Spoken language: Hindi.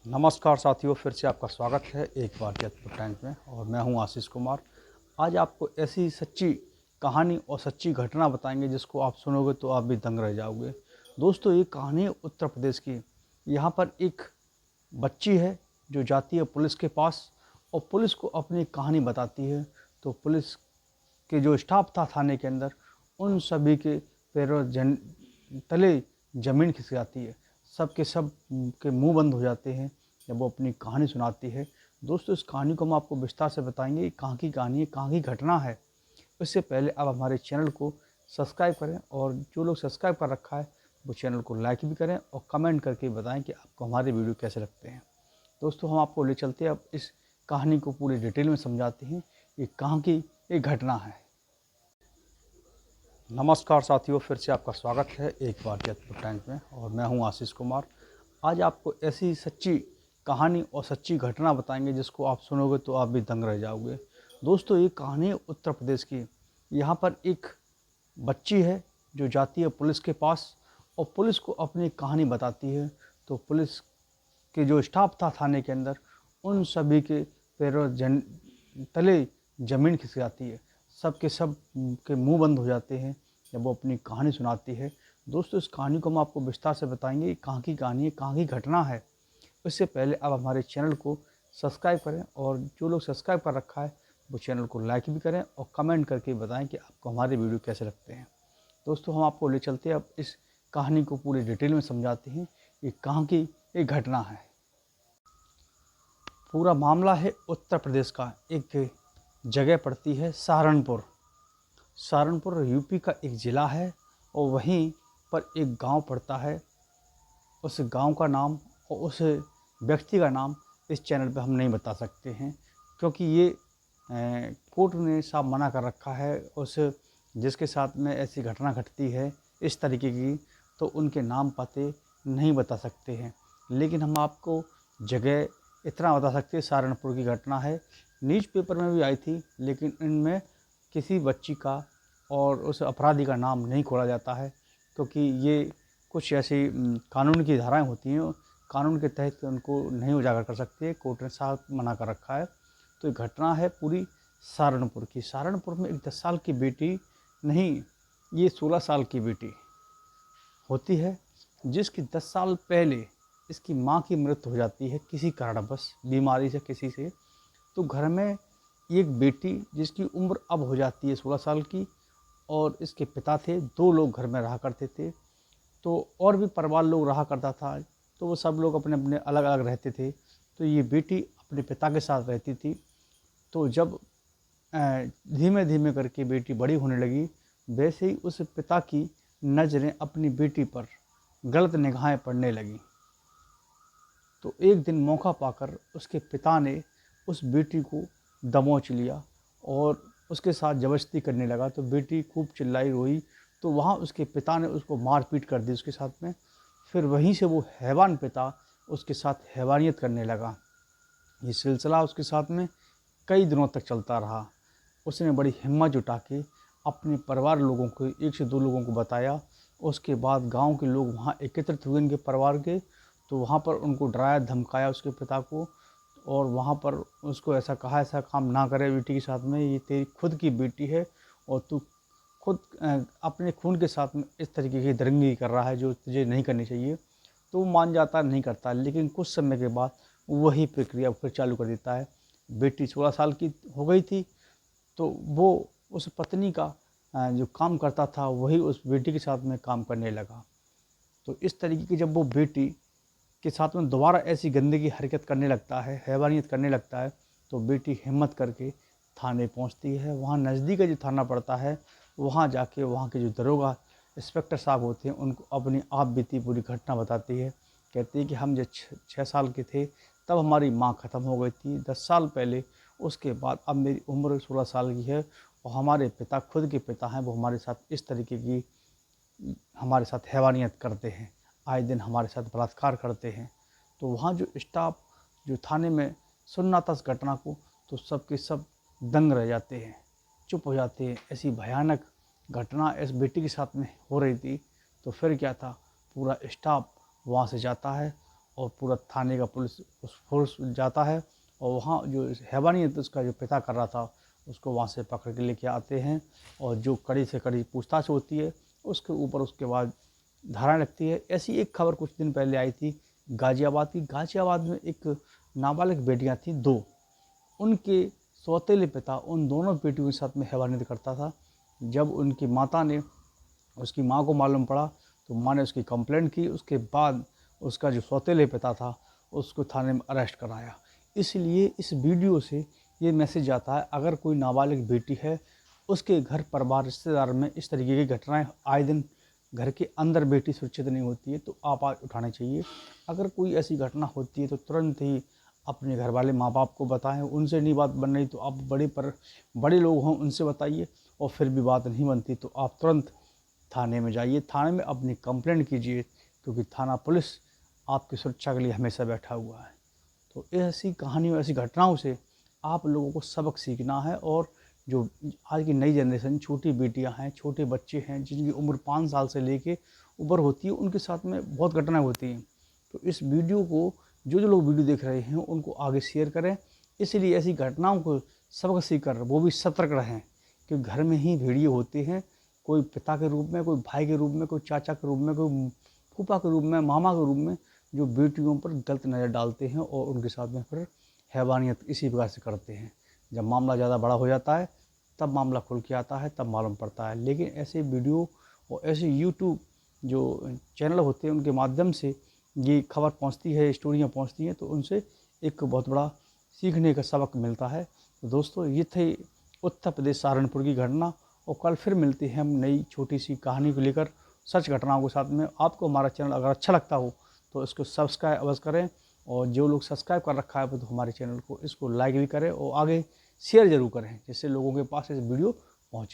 नमस्कार साथियों, फिर से आपका स्वागत है एक बार के अद्भुत टाइम्स में। और मैं हूं आशीष कुमार। आज आपको ऐसी सच्ची कहानी और सच्ची घटना बताएंगे जिसको आप सुनोगे तो आप भी दंग रह जाओगे। दोस्तों, ये कहानी है उत्तर प्रदेश की। यहाँ पर एक बच्ची है जो जाती है पुलिस के पास और पुलिस को अपनी कहानी बताती है। तो पुलिस के जो स्टाफ था थाने के अंदर, उन सभी के पैरों तले ज़मीन खिसक जाती है। सब के सब के मुंह बंद हो जाते हैं जब वो अपनी कहानी सुनाती है। दोस्तों, इस कहानी को हम आपको विस्तार से बताएंगे। ये कहाँ की कहानी है, कहाँ की घटना है। इससे पहले आप हमारे चैनल को सब्सक्राइब करें, और जो लोग सब्सक्राइब कर रखा है वो चैनल को लाइक भी करें और कमेंट करके बताएं कि आपको हमारे वीडियो कैसे लगते हैं। दोस्तों, हम आपको ले चलते हैं, अब इस कहानी को पूरी डिटेल में समझाते हैं। ये कहाँ की एक घटना है। नमस्कार साथियों, फिर से आपका स्वागत है एक बार के अद्भुत टाइम्स में। और मैं हूं आशीष कुमार। आज आपको ऐसी सच्ची कहानी और सच्ची घटना बताएंगे जिसको आप सुनोगे तो आप भी दंग रह जाओगे। दोस्तों, ये कहानी है उत्तर प्रदेश की। यहाँ पर एक बच्ची है जो जाती है पुलिस के पास और पुलिस को अपनी कहानी बताती है। तो पुलिस के जो स्टाफ था थाने के अंदर, उन सभी के पैरों तले ज़मीन खिसक जाती है। सब के सब के मुंह बंद हो जाते हैं जब वो अपनी कहानी सुनाती है। दोस्तों, इस कहानी को हम आपको विस्तार से बताएंगे। ये कहाँ की कहानी है, कहाँ की घटना है। इससे पहले आप हमारे चैनल को सब्सक्राइब करें, और जो लोग सब्सक्राइब कर रखा है वो चैनल को लाइक भी करें और कमेंट करके बताएं कि आपको हमारे वीडियो कैसे लगते हैं। दोस्तों, हम आपको ले चलते हैं, अब इस कहानी को पूरी डिटेल में समझाते हैं। ये कहाँ की एक घटना है। पूरा मामला है उत्तर प्रदेश का। एक जगह पड़ती है सहारनपुर। सहारनपुर यूपी का एक ज़िला है, और वहीं पर एक गांव पड़ता है। उस गांव का नाम और उस व्यक्ति का नाम इस चैनल पे हम नहीं बता सकते हैं, क्योंकि ये कोर्ट ने साफ मना कर रखा है। उस जिसके साथ में ऐसी घटना घटती है इस तरीके की, तो उनके नाम पते नहीं बता सकते हैं। लेकिन हम आपको जगह इतना बता सकते हैं, सहारनपुर की घटना है। न्यूज़पेपर में भी आई थी, लेकिन इनमें किसी बच्ची का और उस अपराधी का नाम नहीं खोला जाता है, क्योंकि ये कुछ ऐसी कानून की धाराएं होती हैं, कानून के तहत उनको नहीं उजागर कर सकते। कोर्ट ने साफ मना कर रखा है। तो ये घटना है पूरी सहारनपुर की। सहारनपुर में एक 10 साल की बेटी नहीं, ये 16 साल की बेटी होती है, जिसकी 10 साल पहले इसकी माँ की मृत्यु हो जाती है किसी कारणवश, बीमारी से किसी से। तो घर में एक बेटी जिसकी उम्र अब हो जाती है 16 साल की, और इसके पिता थे, 2 लोग घर में रहा करते थे। तो और भी परिवार लोग रहा करता था, तो वो सब लोग अपने अपने अलग अलग रहते थे। तो ये बेटी अपने पिता के साथ रहती थी। तो जब धीमे धीमे करके बेटी बड़ी होने लगी, वैसे ही उस पिता की नज़रें अपनी बेटी पर गलत निगाहें पड़ने लगी। तो एक दिन मौका पाकर उसके पिता ने उस बेटी को दबोच लिया और उसके साथ ज़बरदस्ती करने लगा। तो बेटी खूब चिल्लाई, रोई। तो वहाँ उसके पिता ने उसको मारपीट कर दी उसके साथ में। फिर वहीं से वो हैवान पिता उसके साथ हैवानियत करने लगा। ये सिलसिला उसके साथ में कई दिनों तक चलता रहा। उसने बड़ी हिम्मत जुटा के अपने परिवार लोगों को, 1 से 2 लोगों को बताया। उसके बाद गांव के लोग वहाँ एकत्रित हुए इनके परिवार के। तो वहाँ पर उनको डराया धमकाया उसके पिता को, और वहाँ पर उसको ऐसा कहा, ऐसा काम ना करे बेटी के साथ में, ये तेरी खुद की बेटी है और तू खुद अपने खून के साथ में इस तरीके की दरिंदगी कर रहा है जो तुझे नहीं करनी चाहिए। तो वो मान जाता नहीं करता, लेकिन कुछ समय के बाद वही प्रक्रिया फिर चालू कर देता है। बेटी 16 साल की हो गई थी, तो वो उस पत्नी का जो काम करता था वही उस बेटी के साथ में काम करने लगा। तो इस तरीके की जब वो बेटी के साथ में दोबारा ऐसी गंदगी हरकत करने लगता है, हैवानियत करने लगता है, तो बेटी हिम्मत करके थाने पहुंचती है। वहाँ नज़दीक जो थाना पड़ता है, वहाँ जाके वहाँ के जो दरोगा इंस्पेक्टर साहब होते हैं उनको अपनी आप बीती पूरी घटना बताती है। कहती है कि हम जब 6 साल के थे तब हमारी माँ ख़त्म हो गई थी 10 साल पहले। उसके बाद अब मेरी उम्र 16 साल की है, और हमारे पिता खुद के पिता हैं, वो हमारे साथ इस तरीके की हमारे साथ हैवानियत करते हैं, आए दिन हमारे साथ बलात्कार करते हैं। तो वहाँ जो स्टाफ जो थाने में सुनना था इस घटना को, तो सब के सब दंग रह जाते हैं, चुप हो जाते हैं। ऐसी भयानक घटना इस बेटी के साथ में हो रही थी। तो फिर क्या था, पूरा स्टाफ वहाँ से जाता है और पूरा थाने का पुलिस उस फोर्स जाता है और वहाँ जो हैवानियत उसका जो पिता कर रहा था उसको वहाँ से पकड़ के लेके आते हैं और जो कड़ी से कड़ी पूछताछ होती है उसके ऊपर उसके बाद धारा लगती है। ऐसी एक खबर कुछ दिन पहले आई थी गाज़ियाबाद की। गाज़ियाबाद में एक नाबालिग बेटियां थीं 2, उनके सौतेले पिता उन दोनों बेटियों के साथ में हैवानियत करता था। जब उनकी माता ने उसकी माँ को मालूम पड़ा तो माँ ने उसकी कंप्लेंट की। उसके बाद उसका जो सौतेले पिता था उसको थाने में अरेस्ट कराया। इसलिए इस वीडियो से ये मैसेज आता है, अगर कोई नाबालिग बेटी है उसके घर परिवार रिश्तेदार में इस तरीके की घटनाएं आए दिन, घर के अंदर बेटी सुरक्षित नहीं होती है तो आवाज़ उठानी चाहिए। अगर कोई ऐसी घटना होती है तो तुरंत ही अपने घर वाले माँ बाप को बताएं। उनसे नहीं बात बन रही तो आप बड़े लोग हों उनसे बताइए, और फिर भी बात नहीं बनती तो आप तुरंत थाने में जाइए, थाने में अपनी कंप्लेंट कीजिए, क्योंकि थाना पुलिस आपकी सुरक्षा के लिए हमेशा बैठा हुआ है। तो ऐसी कहानियों, ऐसी घटनाओं से आप लोगों को सबक सीखना है। और जो आज की नई जनरेशन, छोटी बेटियां हैं, छोटे बच्चे हैं जिनकी उम्र 5 साल से लेके ऊपर होती है, उनके साथ में बहुत घटनाएं होती हैं। तो इस वीडियो को जो लोग वीडियो देख रहे हैं उनको आगे शेयर करें। इसलिए ऐसी घटनाओं को सबक सीख कर वो भी सतर्क रहें कि घर में ही भेड़िए होते हैं, कोई पिता के रूप में, कोई भाई के रूप में, कोई चाचा के रूप में, कोई फूफा के रूप में, मामा के रूप में, जो बेटियों पर गलत नज़र डालते हैं और उनके साथ में फिर हैवानियत इसी प्रकार से करते हैं। जब मामला ज़्यादा बड़ा हो जाता है तब मामला खुल के आता है, तब मालूम पड़ता है। लेकिन ऐसे वीडियो और ऐसे यूट्यूब जो चैनल होते हैं उनके माध्यम से ये खबर पहुंचती है, स्टोरियां पहुंचती हैं, तो उनसे एक बहुत बड़ा सीखने का सबक मिलता है। तो दोस्तों, ये थे उत्तर प्रदेश सहारनपुर की घटना, और कल फिर मिलते हैं हम नई छोटी सी कहानी को लेकर, सच घटनाओं के साथ में। आपको हमारा चैनल अगर अच्छा लगता हो तो इसको सब्सक्राइब अवश्य करें, और जो लोग सब्सक्राइब कर रखा है तो हमारे चैनल को इसको लाइक भी करें और आगे शेयर ज़रूर करें, जिससे लोगों के पास इस वीडियो पहुँचे।